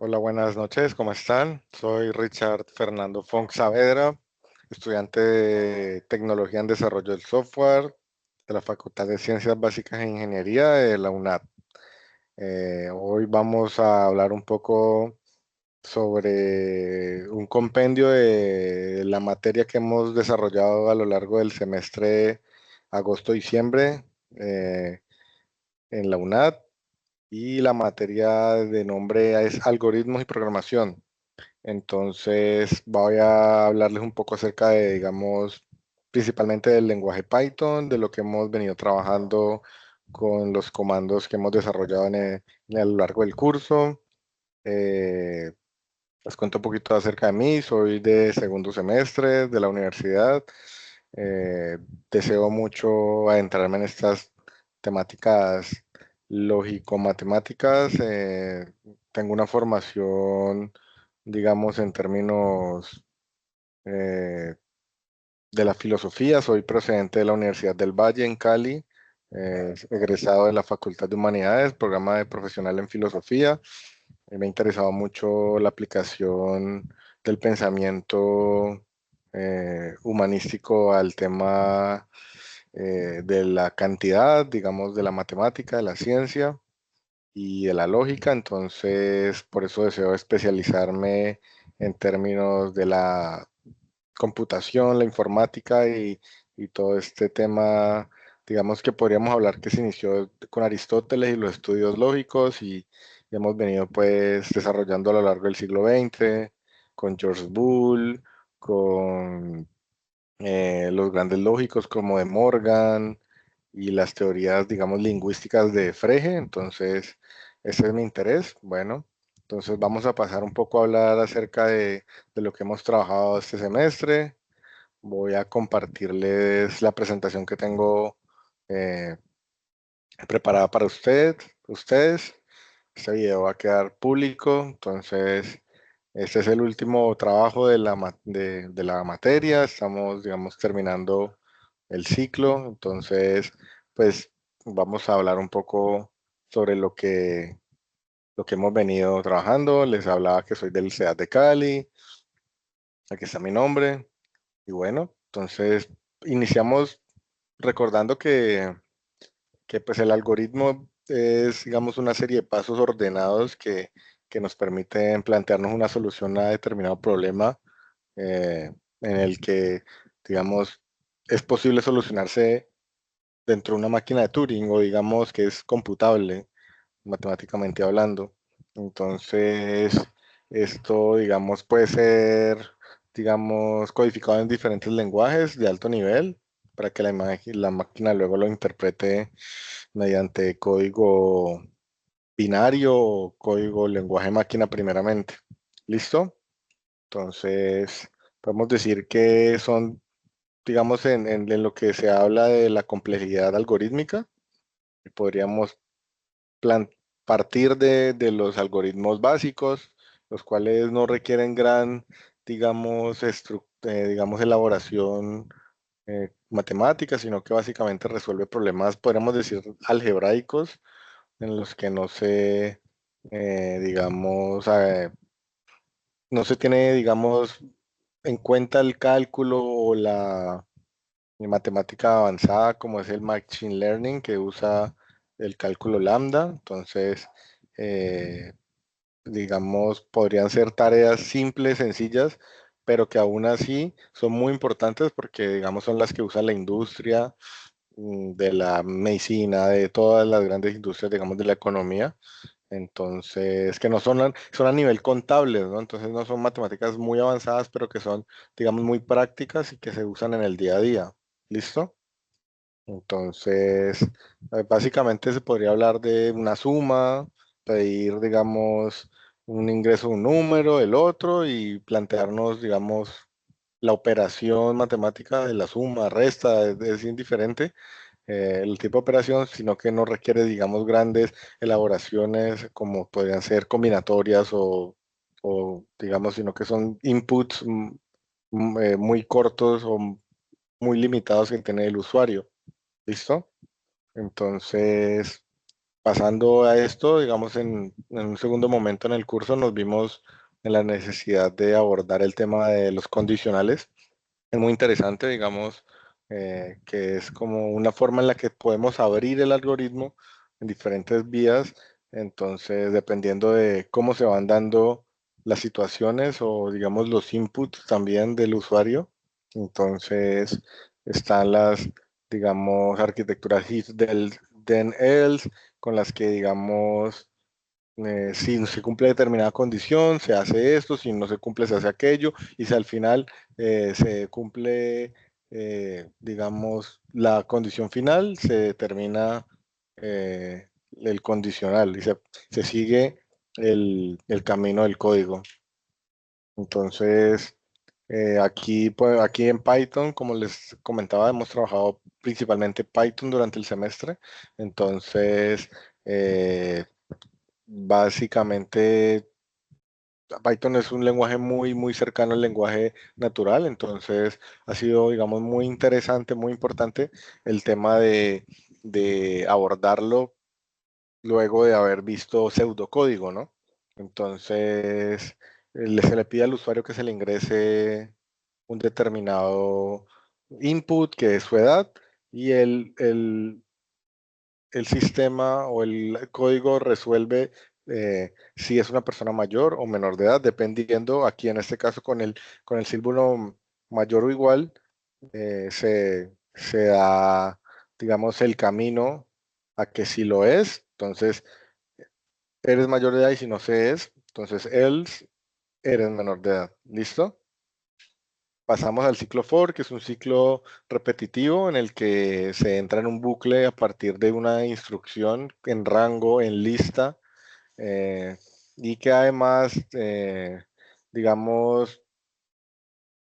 Hola, buenas noches, ¿cómo están? Soy Richard Fernando Font Saavedra, estudiante de Tecnología en Desarrollo del Software de la Facultad de Ciencias Básicas e Ingeniería de la UNAD. Hoy vamos a hablar un poco sobre un compendio de la materia que hemos desarrollado a lo largo del semestre agosto-diciembre en la UNAD, y la materia de nombre es Algoritmos y Programación. Entonces voy a hablarles un poco acerca de, digamos, principalmente del lenguaje Python, de lo que hemos venido trabajando con los comandos que hemos desarrollado a lo largo del curso. Eh, Les cuento un poquito acerca de mí. Soy de segundo semestre de la universidad. Eh, Deseo mucho adentrarme en estas temáticas lógico-matemáticas. Tengo una formación, digamos, en términos eh, de la filosofía. Soy procedente de la Universidad del Valle en Cali, egresado de la Facultad de Humanidades, programa de profesional en filosofía. Me ha interesado mucho la aplicación del pensamiento humanístico al tema de la cantidad, digamos, de la matemática, de la ciencia y de la lógica. Entonces, por eso deseo especializarme en términos de la computación, la informática y todo este tema, digamos que podríamos hablar que se inició con Aristóteles y los estudios lógicos, y hemos venido pues desarrollando a lo largo del siglo XX con George Boole, con los grandes lógicos como de Morgan y las teorías, digamos, lingüísticas de Frege. Entonces, ese es mi interés. Bueno, entonces vamos a pasar un poco a hablar acerca de lo que hemos trabajado este semestre. Voy a compartirles la presentación que tengo eh, preparada para ustedes. Este video va a quedar público, entonces este es el último trabajo de la materia. Estamos, digamos, terminando el ciclo, entonces pues vamos a hablar un poco sobre lo que hemos venido trabajando. Les hablaba que soy del CEAT de Cali, aquí está mi nombre. Y bueno, entonces iniciamos recordando que pues el algoritmo es, digamos, una serie de pasos ordenados que nos permiten plantearnos una solución a determinado problema, en el que, digamos, es posible solucionarse dentro de una máquina de Turing, o digamos que es computable matemáticamente hablando. Entonces, esto, digamos, puede ser, digamos, codificado en diferentes lenguajes de alto nivel para que la máquina luego lo interprete mediante código binario o código lenguaje máquina primeramente. ¿Listo? Entonces, podemos decir que son, digamos, en lo que se habla de la complejidad algorítmica, podríamos plan- partir de los algoritmos básicos, los cuales no requieren gran, digamos, digamos, elaboración matemática, sino que básicamente resuelve problemas, podríamos decir, algebraicos, en los que no se, digamos, no se tiene, digamos, en cuenta el cálculo o la matemática avanzada, como es el Machine Learning, que usa el cálculo lambda. Entonces, eh, digamos, podrían ser tareas simples, sencillas, pero que aún así son muy importantes porque, digamos, son las que usa la industria, de la medicina, de todas las grandes industrias, digamos, de la economía. Entonces, que no son son a nivel contable, ¿no? Entonces no son matemáticas muy avanzadas, pero que son, digamos, muy prácticas y que se usan en el día a día. ¿Listo? Entonces, básicamente se podría hablar de una suma, pedir, digamos, un ingreso de un número, el otro, y plantearnos, digamos, la operación matemática de la suma, resta, es indiferente el tipo de operación, sino que no requiere, digamos, grandes elaboraciones como podrían ser combinatorias digamos, sino que son inputs muy cortos o muy limitados que tiene el usuario. ¿Listo? Entonces, Pasando a esto, digamos, en un segundo momento en el curso nos vimos en la necesidad de abordar el tema de los condicionales. Es muy interesante, digamos, que es como una forma en la que podemos abrir el algoritmo en diferentes vías. Entonces, dependiendo de cómo se van dando las situaciones o, digamos, los inputs también del usuario. Entonces, están las, digamos, arquitecturas if del then else, con las que, digamos, si no se cumple determinada condición, se hace esto, si no se cumple, se hace aquello, y si al final se cumple, digamos, la condición final, se determina el condicional y se sigue el camino del código. Entonces, aquí, pues, aquí en Python, como les comentaba, hemos trabajado principalmente Python durante el semestre. Entonces, básicamente, Python es un lenguaje muy, muy cercano al lenguaje natural, entonces ha sido, digamos, muy interesante, muy importante el tema de abordarlo luego de haber visto pseudocódigo, ¿no? Entonces, se le pide al usuario que se le ingrese un determinado input, que es su edad, y el sistema o el código resuelve si es una persona mayor o menor de edad, dependiendo, aquí en este caso con el símbolo mayor o igual, se da, digamos, el camino a que si lo es, entonces eres mayor de edad y si no se es, entonces else eres menor de edad. ¿Listo? Pasamos al ciclo for, que es un ciclo repetitivo en el que se entra en un bucle a partir de una instrucción en rango, en lista, eh, y que además, digamos,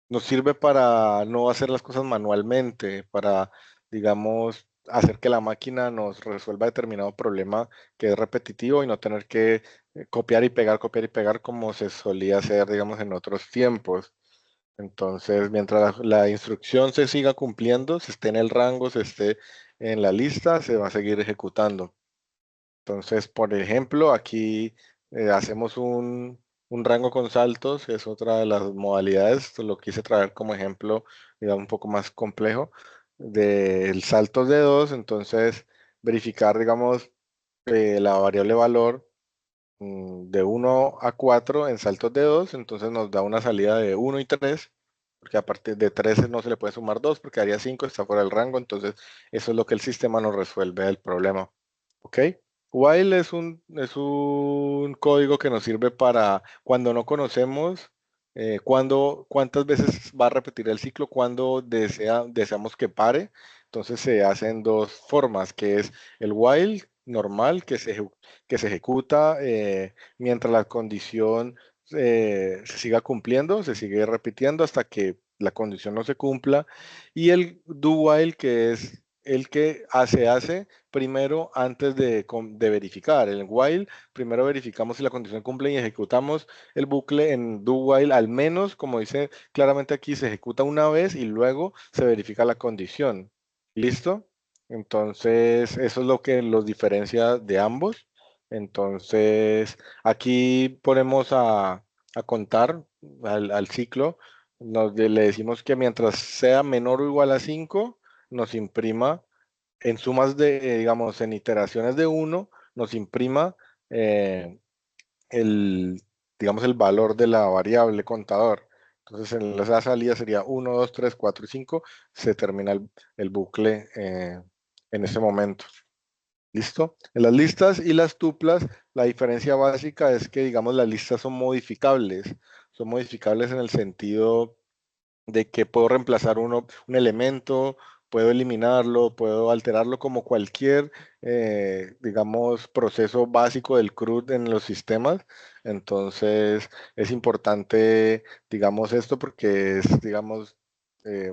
nos sirve para no hacer las cosas manualmente, para, digamos, hacer que la máquina nos resuelva determinado problema que es repetitivo y no tener que copiar y pegar como se solía hacer, digamos, en otros tiempos. Entonces, mientras la instrucción se siga cumpliendo, se esté en el rango, se esté en la lista, se va a seguir ejecutando. Entonces, por ejemplo, aquí hacemos un rango con saltos, que es otra de las modalidades, esto lo quise traer como ejemplo, digamos, un poco más complejo, del saltos de 2, entonces verificar, digamos, la variable valor de 1 a 4 en saltos de 2, entonces nos da una salida de 1 y 3, porque a partir de 3 no se le puede sumar 2 porque haría 5, está fuera del rango, entonces eso es lo que el sistema nos resuelve el problema. ¿Ok? While es un código que nos sirve para cuando no conocemos cuántas veces va a repetir el ciclo, cuando deseamos que pare. Entonces se hace en dos formas, que es el while normal, que se ejecuta mientras la condición se siga cumpliendo, se sigue repitiendo hasta que la condición no se cumpla, y el do while, que es el que hace primero antes de verificar. El while, primero verificamos si la condición cumple y ejecutamos el bucle en do while, al menos, como dice claramente aquí, se ejecuta una vez y luego se verifica la condición. ¿Listo? Entonces, eso es lo que los diferencia de ambos. Entonces, aquí ponemos a contar al ciclo. Le decimos que mientras sea menor o igual a 5 nos imprima en sumas digamos, en iteraciones de uno nos imprima eh, el, digamos, el valor de la variable contador. Entonces, en la salida sería 1, 2, 3, 4 y 5. Se termina el bucle en ese momento. ¿Listo? En las listas y las tuplas, la diferencia básica es que, digamos, las listas son modificables. Son modificables en el sentido de que puedo reemplazar un elemento, puedo eliminarlo, puedo alterarlo como cualquier, digamos, proceso básico del CRUD en los sistemas. Entonces, es importante, digamos, esto porque es, digamos,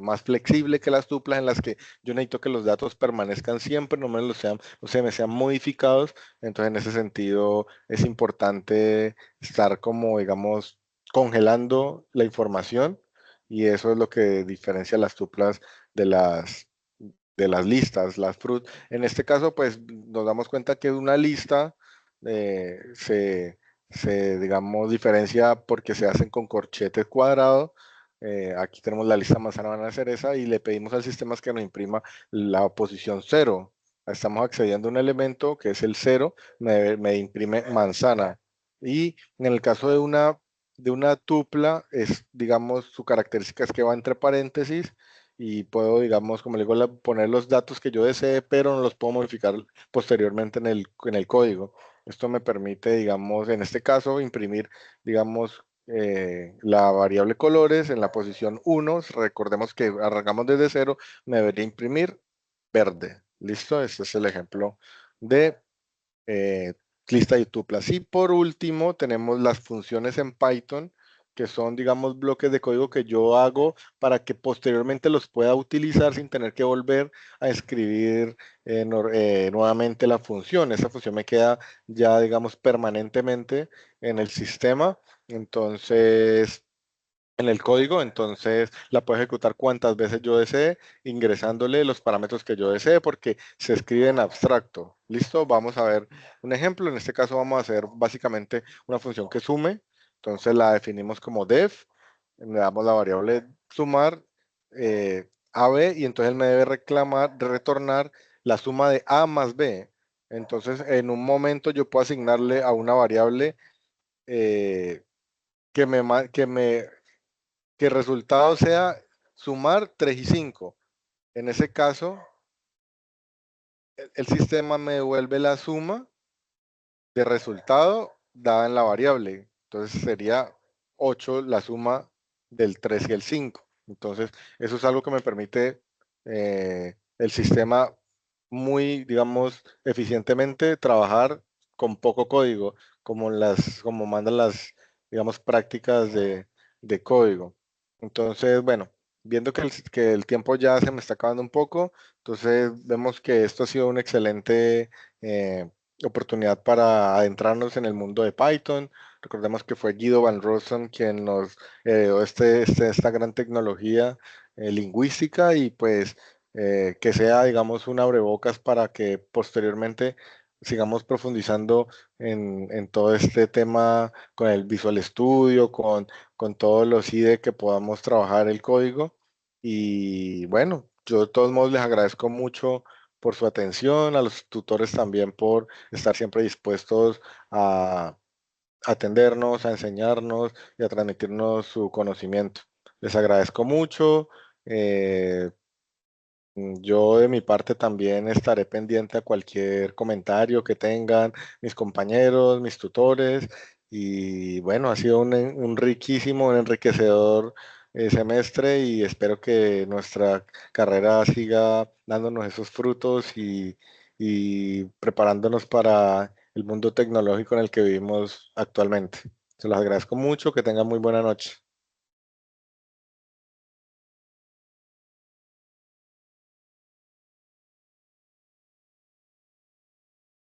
más flexible que las tuplas en las que yo necesito que los datos permanezcan siempre, no me los sean, no se me sean modificados. Entonces, en ese sentido, es importante estar como, digamos, congelando la información y eso es lo que diferencia las tuplas de las, de las listas, en este caso, pues nos damos cuenta que una lista digamos, diferencia porque se hacen con corchetes cuadrados. Aquí tenemos la lista manzana, banana, cereza y le pedimos al sistema que nos imprima la posición 0. Estamos accediendo a un elemento que es el 0, me imprime manzana. Y en el caso de una tupla, digamos, su característica es que va entre paréntesis y puedo, digamos, como le digo, poner los datos que yo desee, pero no los puedo modificar posteriormente en el código. Esto me permite, digamos, en este caso, imprimir, digamos, la variable colores en la posición 1. Recordemos que arrancamos desde 0, me debería imprimir verde. ¿Listo? Este es el ejemplo de eh, lista y tuplas. Y por último, tenemos las funciones en Python, que son, digamos, bloques de código que yo hago para que posteriormente los pueda utilizar sin tener que volver a escribir nuevamente la función. Esa función me queda ya, digamos, permanentemente en el sistema. Entonces, en el código, entonces la puedo ejecutar cuantas veces yo desee, ingresándole los parámetros que yo desee, porque se escribe en abstracto. ¿Listo? Vamos a ver un ejemplo. En este caso vamos a hacer básicamente una función que sume. Entonces la definimos como def, le damos la variable sumar, AB, y entonces él me debe retornar la suma de A más B. Entonces, en un momento yo puedo asignarle a una variable eh, que el resultado sea sumar 3 y 5. En ese caso, el sistema me devuelve la suma de resultado dada en la variable. Entonces sería 8 la suma del 3 y el 5. Entonces, eso es algo que me permite el sistema muy, digamos, eficientemente trabajar con poco código, como mandan las, digamos, prácticas de código. Entonces, bueno, viendo que el tiempo ya se me está acabando un poco, entonces vemos que esto ha sido un excelente oportunidad para adentrarnos en el mundo de Python. Recordemos que fue Guido Van Rossum quien nos dio esta gran tecnología lingüística, y pues que sea, digamos, un abrebocas para que posteriormente sigamos profundizando en todo este tema con el Visual Studio, con todos los IDE que podamos trabajar el código. Y bueno, yo de todos modos les agradezco mucho por su atención, a los tutores también por estar siempre dispuestos a atendernos, a enseñarnos y a transmitirnos su conocimiento. Les agradezco mucho. eh, yo de mi parte también estaré pendiente a cualquier comentario que tengan mis compañeros, mis tutores. Y bueno, ha sido un riquísimo, un enriquecedor semestre, y espero que nuestra carrera siga dándonos esos frutos y preparándonos para el mundo tecnológico en el que vivimos actualmente. Se los agradezco mucho, que tengan muy buena noche.